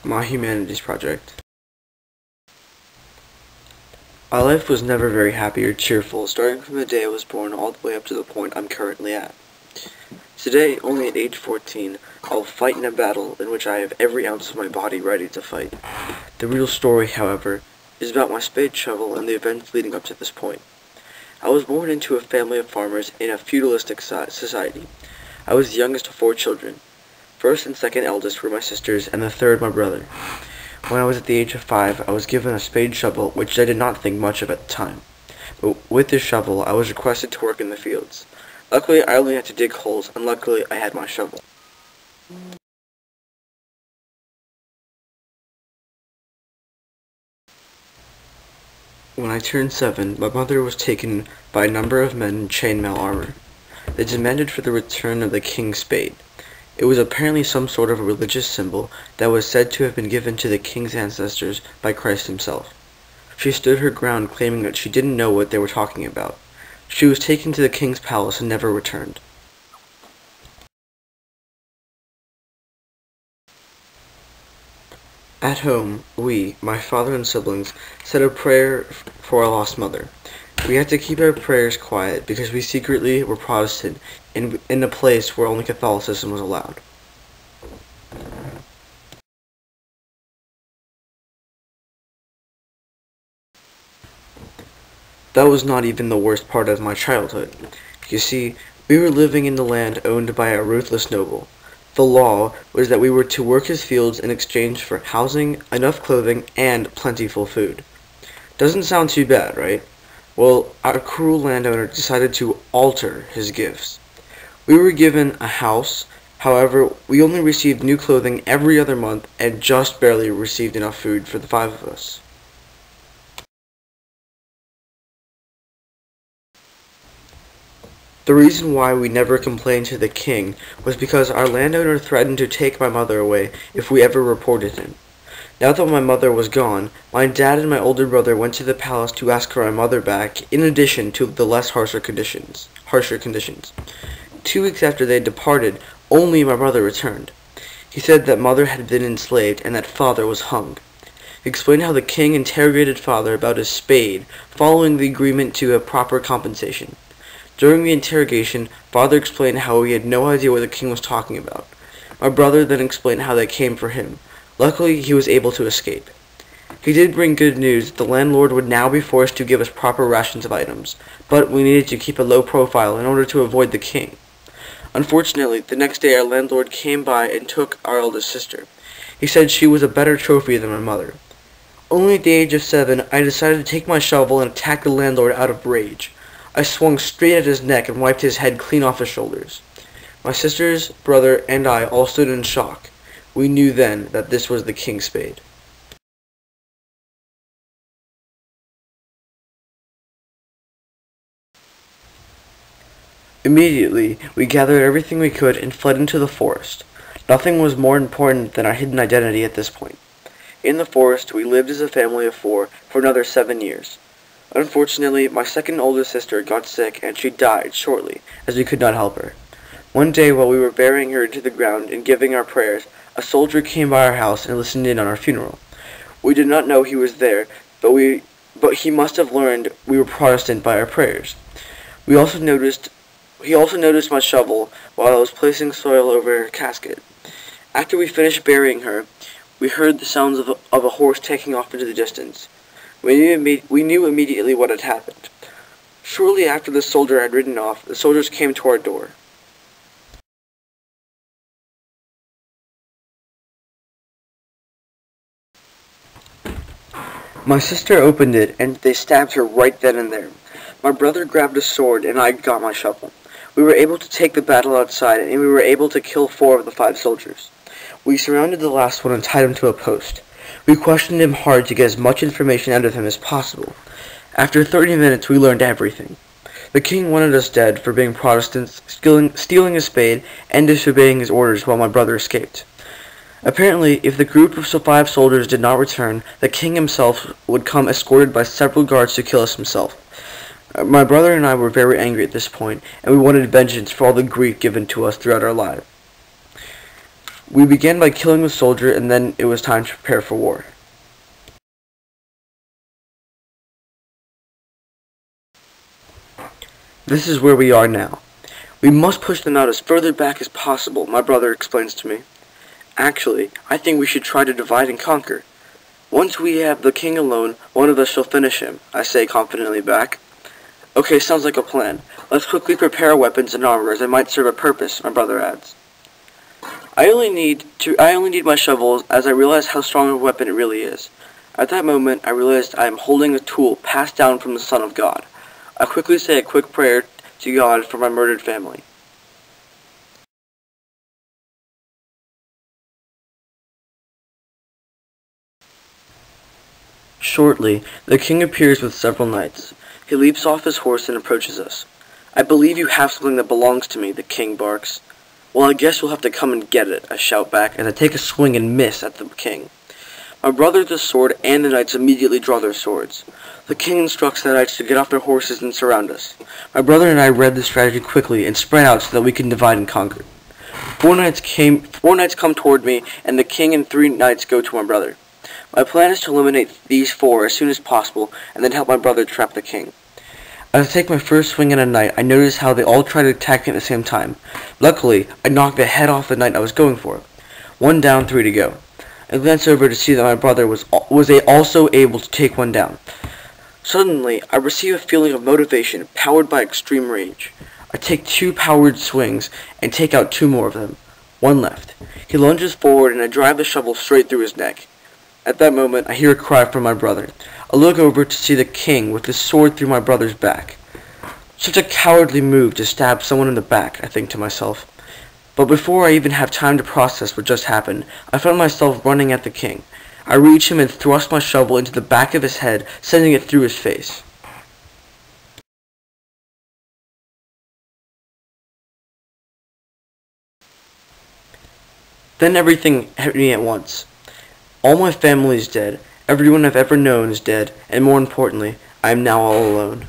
My Humanities Project. My life was never very happy or cheerful, starting from the day I was born all the way up to the point I'm currently at. Today, only at age 14, I'll fight in a battle in which I have every ounce of my body ready to fight. The real story, however, is about my spade shovel and the events leading up to this point. I was born into a family of farmers in a feudalistic society. I was the youngest of 4 children. First and second eldest were my sisters, and the third my brother. When I was at the age of 5, I was given a spade shovel, which I did not think much of at the time. But with this shovel, I was requested to work in the fields. Luckily, I only had to dig holes, and luckily, I had my shovel. When I turned 7, my mother was taken by a number of men in chainmail armor. They demanded for the return of the king's spade. It was apparently some sort of a religious symbol that was said to have been given to the king's ancestors by Christ himself. She stood her ground, claiming that she didn't know what they were talking about. She was taken to the king's palace and never returned. At home, we, my father and siblings, said a prayer for our lost mother. We had to keep our prayers quiet because we secretly were Protestant in a place where only Catholicism was allowed. That was not even the worst part of my childhood. You see, we were living in the land owned by a ruthless noble. The law was that we were to work his fields in exchange for housing, enough clothing, and plentiful food. Doesn't sound too bad, right? Well, our cruel landowner decided to alter his gifts. We were given a house, however, we only received new clothing every other month and just barely received enough food for the 5 of us. The reason why we never complained to the king was because our landowner threatened to take my mother away if we ever reported him. Now that my mother was gone, my dad and my older brother went to the palace to ask for my mother back, in addition to the harsher conditions. 2 weeks after they had departed, only my brother returned. He said that mother had been enslaved and that father was hung. He explained how the king interrogated father about his spade, following the agreement to a proper compensation. During the interrogation, father explained how he had no idea what the king was talking about. My brother then explained how they came for him. Luckily, he was able to escape. He did bring good news that the landlord would now be forced to give us proper rations of items, but we needed to keep a low profile in order to avoid the king. Unfortunately, the next day our landlord came by and took our eldest sister. He said she was a better trophy than my mother. Only at the age of 7, I decided to take my shovel and attack the landlord out of rage. I swung straight at his neck and wiped his head clean off his shoulders. My sisters, brother, and I all stood in shock. We knew then that this was the king's spade. Immediately, we gathered everything we could and fled into the forest. Nothing was more important than our hidden identity at this point. In the forest, we lived as a family of 4 for another 7 years. Unfortunately, my second oldest sister got sick and she died shortly, as we could not help her. One day while we were burying her into the ground and giving our prayers, a soldier came by our house and listened in on our funeral. We did not know he was there, but he must have learned we were Protestant by our prayers. He also noticed my shovel while I was placing soil over her casket. After we finished burying her, we heard the sounds of a horse taking off into the distance. We knew immediately what had happened. Shortly after the soldier had ridden off, the soldiers came to our door. My sister opened it, and they stabbed her right then and there. My brother grabbed a sword, and I got my shovel. We were able to take the battle outside, and we were able to kill 4 of the 5 soldiers. We surrounded the last one and tied him to a post. We questioned him hard to get as much information out of him as possible. After 30 minutes, we learned everything. The king wanted us dead for being Protestants, stealing a spade, and disobeying his orders while my brother escaped. Apparently, if the group of 5 soldiers did not return, the king himself would come escorted by several guards to kill us himself. My brother and I were very angry at this point, and we wanted vengeance for all the grief given to us throughout our lives. We began by killing the soldier, and then it was time to prepare for war. This is where we are now. We must push them out as further back as possible, my brother explains to me. Actually, I think we should try to divide and conquer. Once we have the king alone, one of us shall finish him, I say confidently back. Okay, sounds like a plan. Let's quickly prepare our weapons and armor, as it might serve a purpose, my brother adds. I only need my shovel, as I realize how strong a weapon it really is. At that moment, I realized I am holding a tool passed down from the Son of God. I quickly say a quick prayer to God for my murdered family. Shortly, the king appears with several knights. He leaps off his horse and approaches us. I believe you have something that belongs to me, the king barks. Well, I guess you'll have to come and get it, I shout back as I take a swing and miss at the king. My brother with the sword and the knights immediately draw their swords. The king instructs the knights to get off their horses and surround us. My brother and I read the strategy quickly and spread out so that we can divide and conquer. Four knights come toward me, and the king and 3 knights go to my brother. My plan is to eliminate these 4 as soon as possible, and then help my brother trap the king. As I take my first swing at a knight, I notice how they all try to attack me at the same time. Luckily, I knocked the head off the knight I was going for. 1 down, 3 to go. I glance over to see that my brother was also able to take 1 down. Suddenly, I receive a feeling of motivation, powered by extreme rage. I take 2 powered swings, and take out 2 more of them. 1 left. He lunges forward, and I drive the shovel straight through his neck. At that moment, I hear a cry from my brother. I look over to see the king with his sword through my brother's back. Such a cowardly move to stab someone in the back, I think to myself. But before I even have time to process what just happened, I found myself running at the king. I reach him and thrust my shovel into the back of his head, sending it through his face. Then everything hit me at once. All my family is dead, everyone I've ever known is dead, and more importantly, I am now all alone.